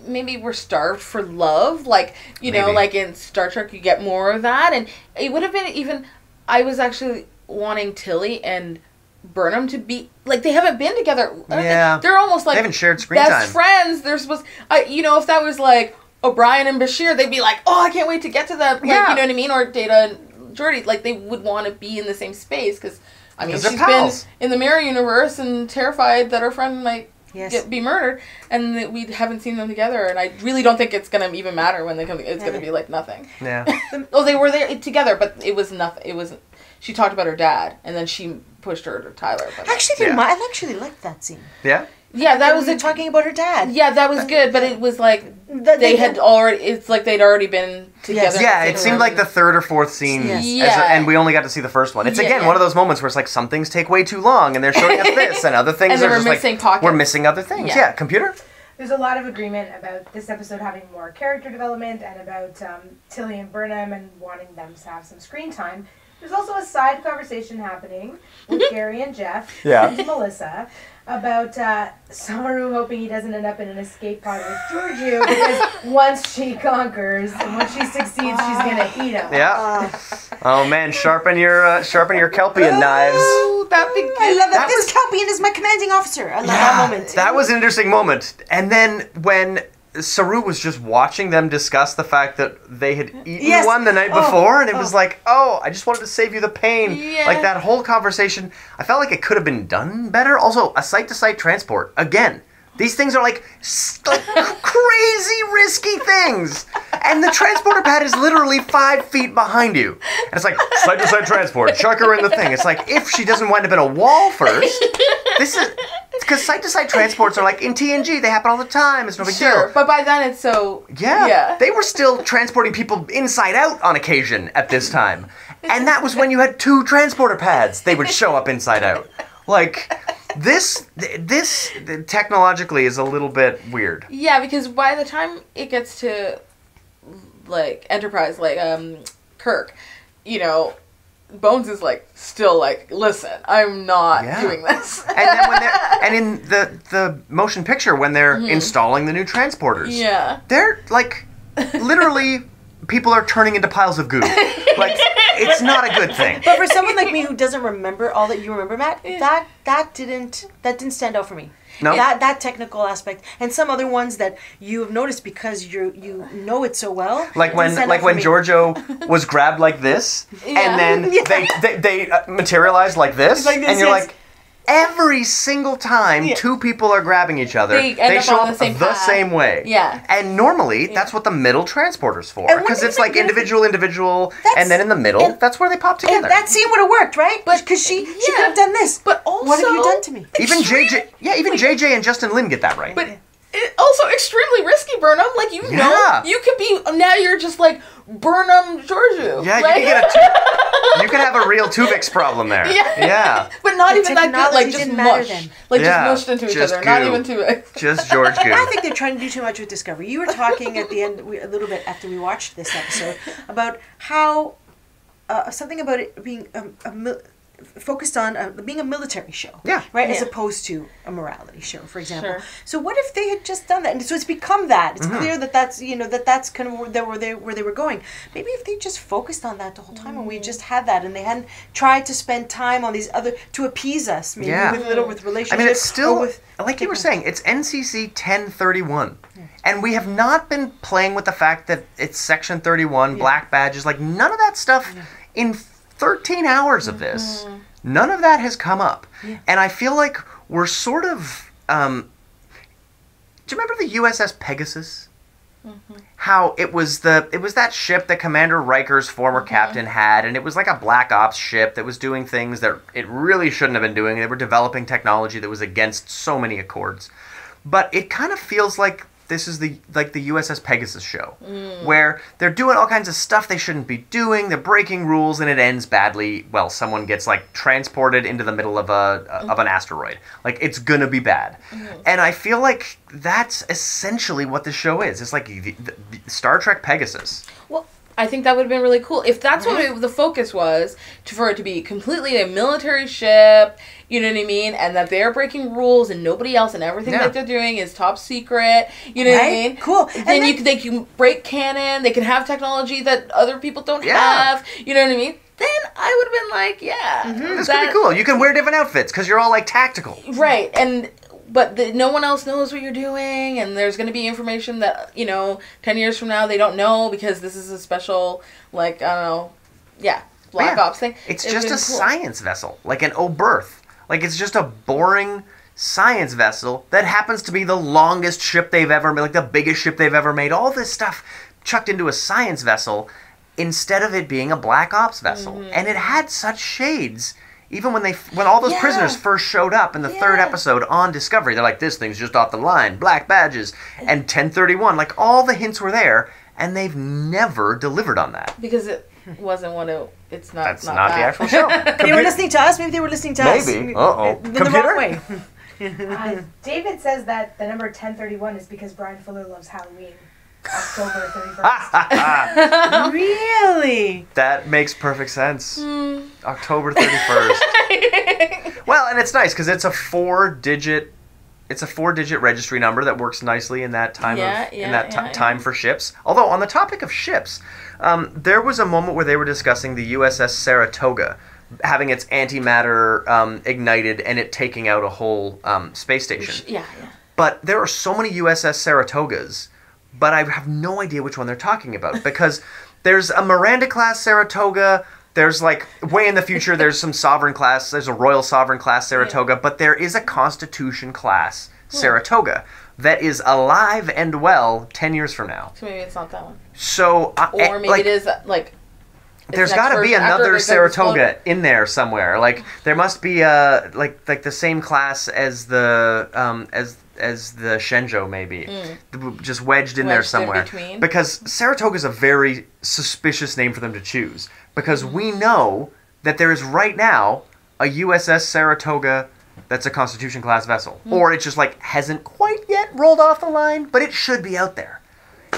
we're starved for love. Like, you know, like in Star Trek you get more of that, and it would have been even, I was actually wanting Tilly and Burnham to be, like, they haven't been together. Yeah. They're almost like They haven't shared screen best time. friends. They're supposed, you know, if that was like O'Brien and Bashir, they'd be like, oh, I can't wait to get to that. Like, Yeah. you know what I mean? Or Data and Geordi, like, they would want to be in the same space because, I mean, 'Cause she's they're been pals. in the mirror universe and terrified that her friend might Yes. be murdered, and that we haven't seen them together, and I really don't think it's going to even matter when they come. It's going to be like nothing. Yeah. Oh, they were there together, but it was nothing. It wasn't. She talked about her dad, and then she pushed her to Tyler. But Actually, Yeah. I actually liked that scene. Yeah? yeah, that was talking about her dad. Yeah, that was good, but it was like That they had already. It's like they'd already been together. Yeah, it seemed like the third or fourth scene, Yes. Yeah. and we only got to see the first one. It's Yeah, again yeah. one of those moments where it's like some things take way too long, and they're showing us this, and other things And they are were just missing like pockets. we're missing other things. Yeah. Yeah, computer. There's a lot of agreement about this episode having more character development and about Tilly and Burnham and wanting them to have some screen time. There's also a side conversation happening with Gary and Jeff and Melissa about Saru hoping he doesn't end up in an escape pod with Georgiou because once she conquers and once she succeeds, she's gonna eat him. Yeah. Oh man, sharpen your Kelpian knives. Oh, that'd be good. I love that. That This Kelpian is my commanding officer. I love that moment. That was an interesting moment. And then when Saru was just watching them discuss the fact that they had eaten one the night before, and it was like, oh, I just wanted to save you the pain. Yeah. Like, that whole conversation, I felt like it could have been done better. Also, a site-to-site transport. Again, these things are like crazy risky things. And the transporter pad is literally 5 feet behind you. And it's like, site-to-site transport, chuck her in the thing. It's like, if she doesn't wind up in a wall first, this is... Because site-to-site transports are like, in TNG, they happen all the time. It's no big Sure, deal. but by then it's so... Yeah, they were still transporting people inside out on occasion at this time. And that was when you had 2 transporter pads. They would show up inside out. Like, this technologically is a little bit weird. Yeah, because by the time it gets to, like, Enterprise, like, Kirk, you know, Bones is like still like, listen, I'm not doing this. And then when they're in the motion picture when they're installing the new transporters, they're like literally people are turning into piles of goo. Like, it's not a good thing. But for someone like me who doesn't remember all that you remember, Matt, that didn't stand out for me. No. That technical aspect, and some other ones that you have noticed because you know it so well. Like when Giorgio was grabbed like this, and then they materialized like this, and you're like, every single time 2 people are grabbing each other, they show up the same way. Yeah. And normally, that's what the middle transporter's for. And Because wouldn't it's it like be individual, and then in the middle, that's where they pop together. And that scene would have worked, right? But because she could have done this. But also, what have you done to me? Even JJ and Justin Lin get that right. But also extremely risky, Burnham. Like, you know, you could be, now you're just like Burnham Giorgio. Yeah, like, you could have a real Tuvix problem there. Yeah. But not even that good, like just mush. Like just mushed into each other, not even Tuvix. Just George goo. I think they're trying to do too much with Discovery. You were talking at the end, a little bit after we watched this episode, about how something about it being focused on being a military show, right, as opposed to a morality show, for example. Sure. So what if they had just done that, and so it's become that. It's clear that that's kind of where they were going. Maybe if they just focused on that the whole time, and we just had that, and they hadn't tried to spend time on these other to appease us, maybe with relationships. I mean, it's still with, like you were saying, it's NCC 1031. And we have not been playing with the fact that it's Section 31, black badges, like none of that stuff in 13 hours of this. None of that has come up. Yeah. And I feel like we're sort of... do you remember the USS Pegasus? Mm-hmm. How it was that ship that Commander Riker's former captain had, and it was like a black ops ship that was doing things that it really shouldn't have been doing. They were developing technology that was against so many accords. But it kind of feels like this is the USS Pegasus show, where they're doing all kinds of stuff they shouldn't be doing. They're breaking rules, and it ends badly. Well, someone gets like transported into the middle of an asteroid. Like, it's gonna be bad. And I feel like that's essentially what the show is. It's like the Star Trek Pegasus. Well, I think that would have been really cool if that's what the focus was, for it to be completely a military ship. You know what I mean? And that they're breaking rules and nobody else, and everything that they're doing is top secret. You know what I mean? Cool. Then they can break canon. They can have technology that other people don't have. You know what I mean? Then I would have been like, That's pretty cool. You can wear different outfits because you're all like tactical. Right. But no one else knows what you're doing, and there's going to be information that, 10 years from now they don't know because this is a special, like, I don't know, Black Ops thing. It's just a science vessel, like an Oberth. Like, it's just a boring science vessel that happens to be the longest ship they've ever made, like the biggest ship they've ever made. All this stuff chucked into a science vessel instead of it being a Black Ops vessel. And it had such shades. Even when all those prisoners first showed up in the third episode on Discovery, they're like, this thing's just off the line, black badges, and 1031. Like, all the hints were there, and they've never delivered on that. Because it wasn't what it's not. That's not the actual show. They were listening to us. Maybe they were listening to us. Maybe. Uh-oh. In the wrong way. David says that the number 1031 is because Brian Fuller loves Halloween. October 31st. Really? That makes perfect sense. October 31st. Well, and it's nice because it's a 4-digit registry number that works nicely in that time time for ships. Although, on the topic of ships, there was a moment where they were discussing the USS Saratoga having its antimatter ignited and it taking out a whole space station. Yeah. But there are so many USS Saratogas, but I have no idea which one they're talking about, because there's a Miranda-class Saratoga, there's, like, way in the future, there's some Sovereign-class, there's a Royal Sovereign-class Saratoga, but there is a Constitution-class Saratoga that is alive and well 10 years from now. So maybe it's not that one. So, or maybe it is, like... There's got to be another Saratoga in there somewhere. Like, there must be like the same class as the Shenzhou, maybe, just wedged in there somewhere. In because Saratoga is a very suspicious name for them to choose, because we know that there is right now a USS Saratoga that's a Constitution class vessel, or it just like hasn't quite yet rolled off the line, but it should be out there.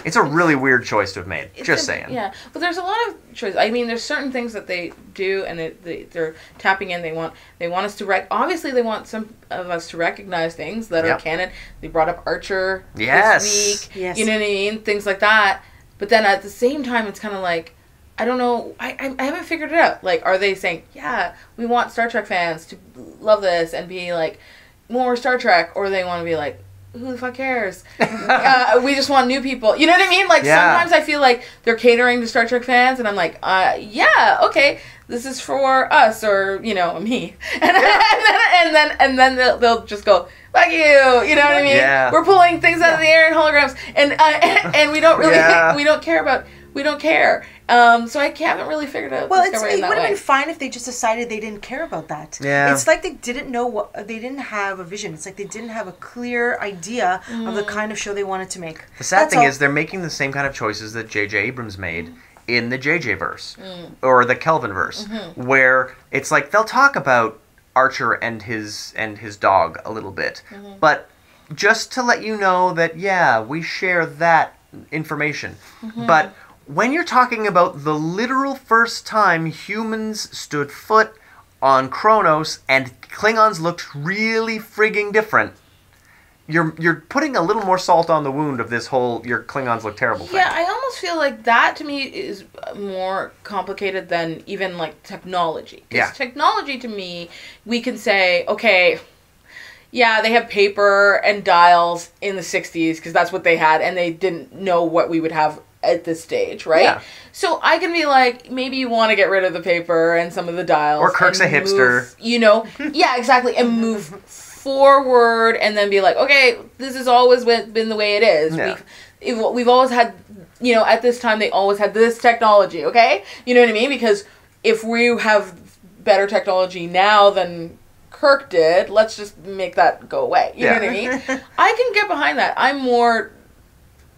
It's a really weird choice to have made. Just saying. Yeah, but there's a lot of choices. I mean, there's certain things that they do, and they're tapping in. They want us to obviously they want some of us to recognize things that are canon. They brought up Archer this week. Yes. You know what I mean? Things like that. But then at the same time, it's kind of like, I don't know. I haven't figured it out. Like, are they saying, yeah, we want Star Trek fans to love this and be like more Star Trek, or they want to be like, who the fuck cares? We just want new people. You know what I mean? Like, sometimes I feel like they're catering to Star Trek fans, and I'm like, yeah, okay, this is for us, or, me. And then they'll just go, fuck you. You know what I mean? Yeah. We're pulling things out of the air in holograms, and we don't really, we don't care. So I haven't really figured out. Well, it would have been fine if they just decided they didn't care about that. Yeah. It's like they didn't know they didn't have a vision. It's like they didn't have a clear idea of the kind of show they wanted to make. The sad thing is they're making the same kind of choices that J.J. Abrams made in the JJ verse or the Kelvin verse, where it's like they'll talk about Archer and his dog a little bit, but just to let you know that we share that information, but when you're talking about the literal first time humans stood foot on Kronos and Klingons looked really frigging different, you're putting a little more salt on the wound of this whole your Klingons look terrible thing. Yeah, I almost feel like that to me is more complicated than even like technology. Because technology to me, we can say, okay, yeah, they have paper and dials in the 60s because that's what they had, and they didn't know what we would have at this stage, right? Yeah. So I can be like, maybe you want to get rid of the paper and some of the dials. Or Kirk's a hipster. Yeah, exactly. And move forward and then be like, okay, this has always been the way it is. Yeah. We've always had, at this time they always had this technology, okay? You know what I mean? Because if we have better technology now than Kirk did, let's just make that go away. You know what I mean? I can get behind that. I'm more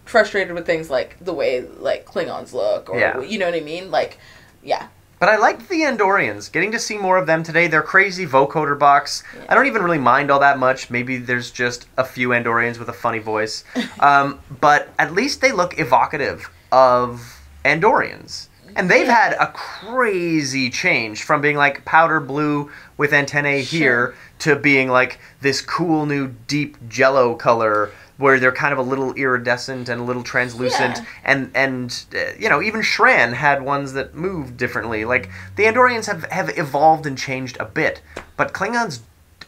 frustrated with things like the way like Klingons look, or you know what I mean? Like, yeah. But I liked the Andorians. Getting to see more of them today. Their crazy vocoder box. Yeah. I don't even really mind all that much. Maybe there's just a few Andorians with a funny voice. But at least they look evocative of Andorians. And they've had a crazy change from being like powder blue with antennae here to being like this cool new deep jello color where they're kind of a little iridescent and a little translucent. Yeah. And even Shran had ones that moved differently. Like, the Andorians have evolved and changed a bit. But Klingons,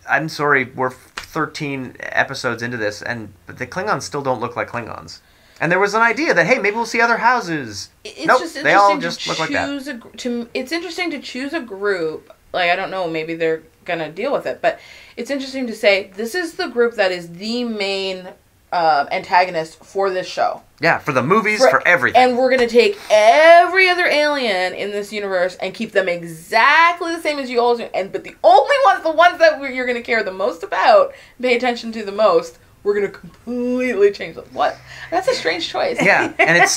I'm sorry, we're 13 episodes into this, and the Klingons still don't look like Klingons. And there was an idea that, hey, maybe we'll see other houses. They all just look like that. It's interesting to choose a group. Like, I don't know, maybe they're going to deal with it. But it's interesting to say, this is the group that is the main antagonist for this show. Yeah, for the movies, for everything. And we're going to take every other alien in this universe and keep them exactly the same as you always do. But the only ones, the ones that you're going to care the most about, pay attention to the most, we're going to completely change them. What? That's a strange choice. Yeah, and it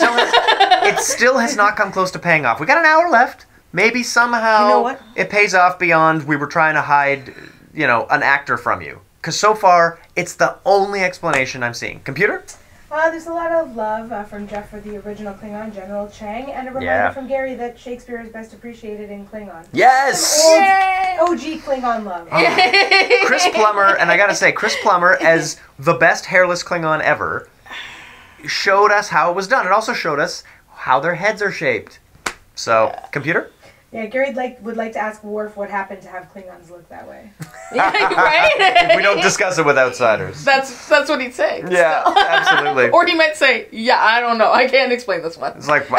still has not come close to paying off. We got an hour left. Maybe somehow it pays off beyond we were trying to hide, an actor from you. Because so far, it's the only explanation I'm seeing. Computer? There's a lot of love from Jeff for the original Klingon, General Chang, and a reminder from Gary that Shakespeare is best appreciated in Klingon. Yes! Old OG Klingon love. Chris Plummer, and I gotta say, Chris Plummer, as the best hairless Klingon ever, showed us how it was done. It also showed us how their heads are shaped. So, computer? Yeah, Gary would like to ask Worf what happened to have Klingons look that way. Right? We don't discuss it with outsiders. That's what he'd say. Yeah, absolutely. Or he might say, yeah, I don't know. I can't explain this one. It's like,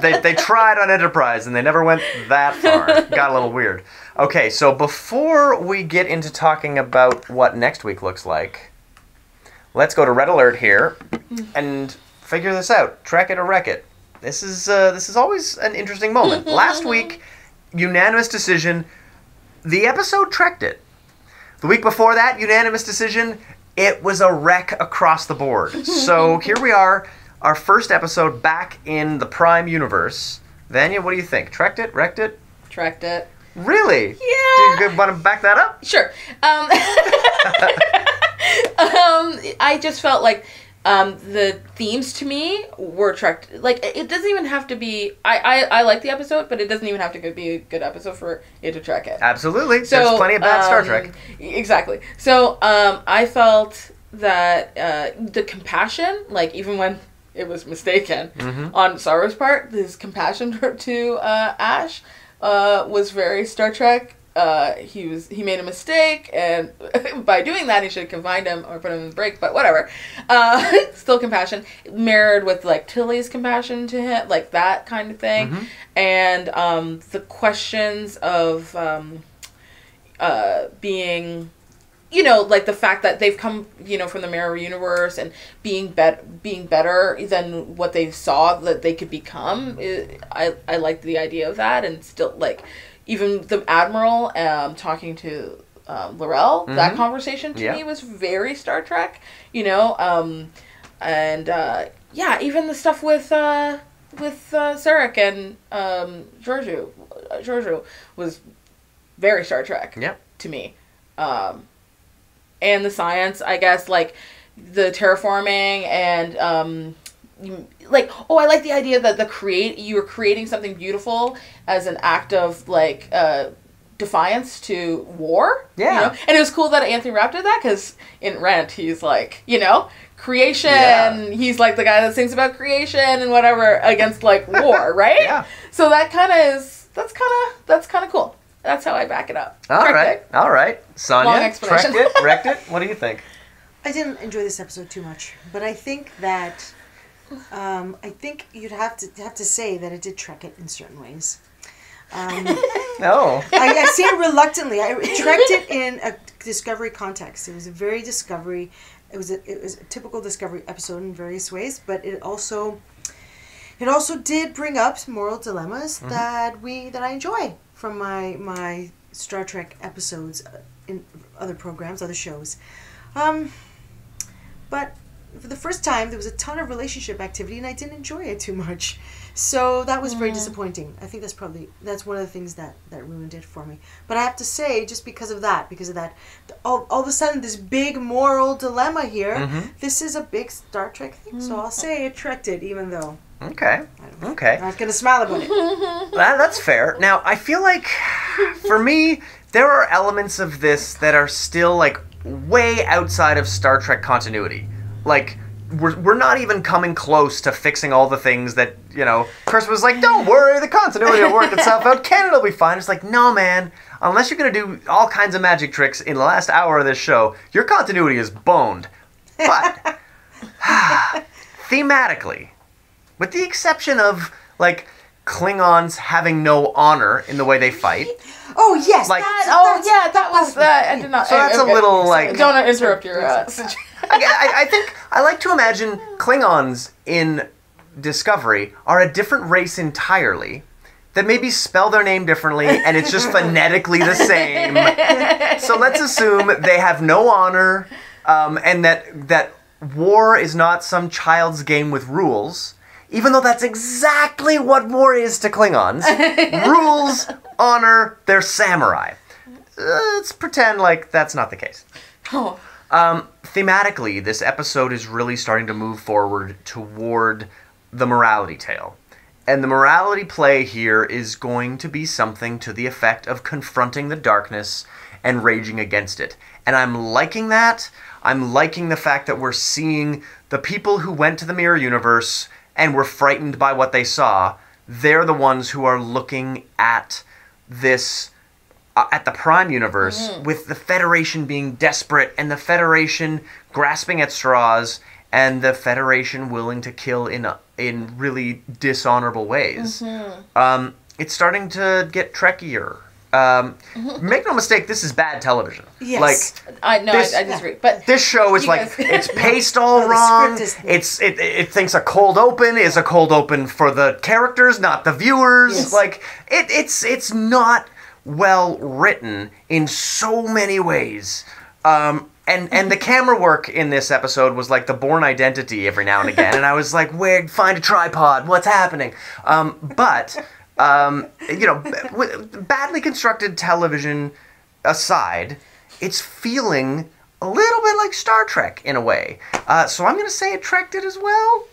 they tried on Enterprise and they never went that far. Got a little weird. Okay, so before we get into talking about what next week looks like, let's go to Red Alert here and figure this out. Trek it or wreck it. This is always an interesting moment. Last week, unanimous decision, the episode trekked it. The week before that, unanimous decision, it was a wreck across the board. So here we are, our first episode back in the Prime universe. Vanya, what do you think? Trekked it? Wrecked it? Trekked it. Really? Yeah. Do you want to back that up? Sure. I just felt like the themes to me were trekked. Like, it doesn't even have to be. I like the episode, but it doesn't even have to be a good episode for it to trek it. Absolutely. So, there's plenty of bad Star Trek. Exactly. So I felt that the compassion, like even when it was mistaken on Saru's part, his compassion to Ash was very Star Trek. He made a mistake, and by doing that, he should have confined him or put him in the break. But whatever, still compassion mirrored with like Tilly's compassion to him, like that kind of thing, and the questions of being, like the fact that they've come, from the mirror universe and being better than what they saw that they could become. I liked the idea of that, and still like. Even the Admiral talking to L'Rell, that conversation to me was very Star Trek, even the stuff with Sarek and Giorgio was very Star Trek to me. And the science, I guess, like the terraforming and I like the idea that you were creating something beautiful as an act of like defiance to war. Yeah, and it was cool that Anthony Rapp did that because in Rent he's like creation. Yeah. He's like the guy that sings about creation and whatever against like war, right? Yeah. So that's kind of cool. That's how I back it up. All right. Sonia, trekked it, wrecked it. What do you think? I didn't enjoy this episode too much, but I think that I think you'd have to say that it did Trek it in certain ways. No. I say it reluctantly. I trekked it in a Discovery context. It was a very Discovery. It was a typical Discovery episode in various ways, but it also did bring up some moral dilemmas that I enjoy from my Star Trek episodes in other programs, other shows. But for the first time, there was a ton of relationship activity, and I didn't enjoy it too much. So that was very disappointing. I think that's one of the things that ruined it for me. But I have to say, just because of that, all of a sudden, this big moral dilemma here, this is a big Star Trek thing. So I'll say it trekked it, even though. Okay. Okay. I'm not going to smile about it. That's fair. Now, I feel like, for me, there are elements of this that are still, like, way outside of Star Trek continuity. Like, we're not even coming close to fixing all the things that, Chris was like, don't worry, the continuity will work itself out. Canada will be fine. It's like, no, man. Unless you're going to do all kinds of magic tricks in the last hour of this show, your continuity is boned. But, thematically, with the exception of, like, Klingons having no honor in the way they fight. Oh, yes. Like, that was that. I did not. So that's a little, like... Don't interrupt your... I think I like to imagine Klingons in Discovery are a different race entirely that maybe spell their name differently and it's just phonetically the same. So let's assume they have no honor and that war is not some child's game with rules, even though that's exactly what war is to Klingons. Rules, honor, they're samurai. Let's pretend like that's not the case. Oh. Thematically, this episode is really starting to move forward toward the morality tale. And the morality play here is going to be something to the effect of confronting the darkness and raging against it. And I'm liking that. I'm liking the fact that we're seeing the people who went to the mirror universe and were frightened by what they saw. They're the ones who are looking at this... at the Prime Universe, with the Federation being desperate, and the Federation grasping at straws, and the Federation willing to kill in really dishonorable ways. It's starting to get Trekkier. Make no mistake, this is bad television. Yes. Like, I disagree. But this show is like, it's paced all wrong. It thinks a cold open is a cold open for the characters, not the viewers. Yes. Like, it's not well written in so many ways. And the camera work in this episode was like the Bourne Identity every now and again. And I was like, find a tripod, what's happening? But badly constructed television aside, it's feeling a little bit like Star Trek in a way. So I'm going to say it trekked it as well.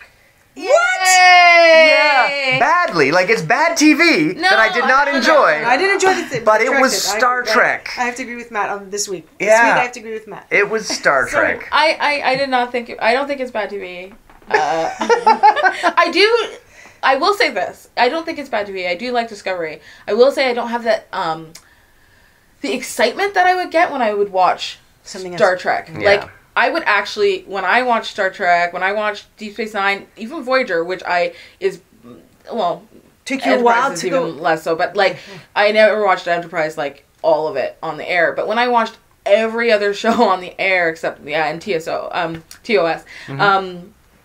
What? Yeah, badly. Like, it's bad TV that I did not enjoy. I didn't enjoy the thing. But it was Star Trek. I have to agree with Matt on this week. Yeah. This week I have to agree with Matt. It was Star Trek. I did not think... I don't think it's bad TV. I will say this. I don't think it's bad TV. I do like Discovery. I will say I don't have that... the excitement that I would get when I would watch Star Trek. Yeah. Like... I would actually, when I watch Star Trek, when I watch Deep Space Nine, even Voyager, which took you a while is to even go less so, but like, I never watched Enterprise, like, all of it on the air, but when I watched every other show on the air, except, and TOS,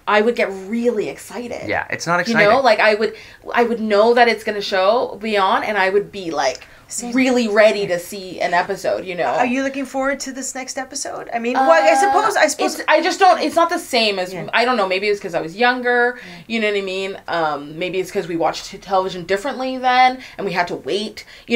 I would get really excited. Yeah, it's not exciting. Like, I would know that it's going to show beyond, and I would be, like, really ready to see an episode, Are you looking forward to this next episode? I mean, I suppose... I just don't... It's not the same as... Yeah. I don't know. Maybe it's because I was younger. You know what I mean? Maybe it's because we watched television differently then, and we had to wait. We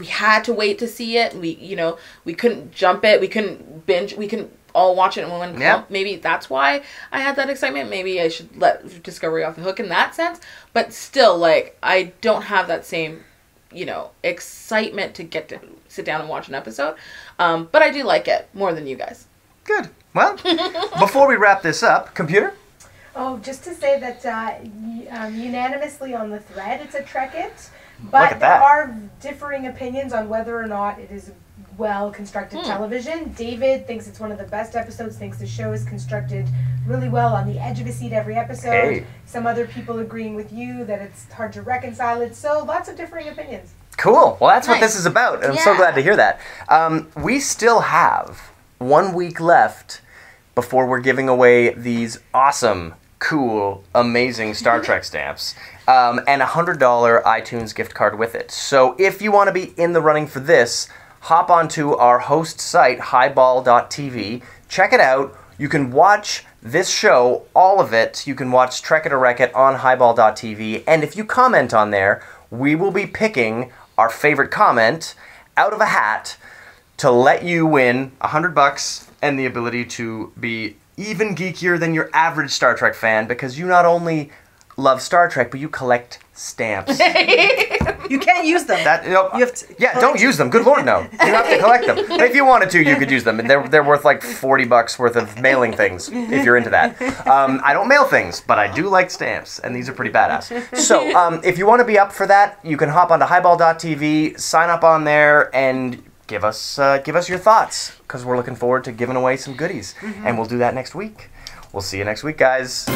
had to wait to see it. And we couldn't jump it. We couldn't binge. We couldn't all watch it in one clump. Maybe that's why I had that excitement. Maybe I should let Discovery off the hook in that sense. But still, like, I don't have that same... excitement to get to sit down and watch an episode. But I do like it more than you guys. Good. Well, before we wrap this up, computer? Oh, just to say that unanimously on the thread, it's a Trek It. But there are differing opinions on whether or not it is well-constructed television. David thinks it's one of the best episodes, thinks the show is constructed really well, on the edge of a seat every episode. Hey. Some other people agreeing with you that it's hard to reconcile it. So lots of differing opinions. Cool. Well, that's what Nice. this is about, and I'm so Yeah. glad to hear that. We still have 1 week left before we're giving away these awesome, cool, amazing Star Trek stamps and a $100 iTunes gift card with it. So if you want to be in the running for this, hop onto our host site, highball.tv. Check it out. You can watch this show, all of it. You can watch Trek It or Wreck It on highball.tv. And if you comment on there, we will be picking our favorite comment out of a hat to let you win $100 and the ability to be even geekier than your average Star Trek fan, because you not only love Star Trek, but you collect stamps. You can't use them. You have to, don't use them. Good Lord, no. You have to collect them. But if you wanted to, you could use them. And they're worth like $40 worth of mailing things, if you're into that. I don't mail things, but I do like stamps, and these are pretty badass. So if you want to be up for that, you can hop onto highball.tv, sign up on there, and give us your thoughts, because we're looking forward to giving away some goodies. And we'll do that next week. We'll see you next week, guys.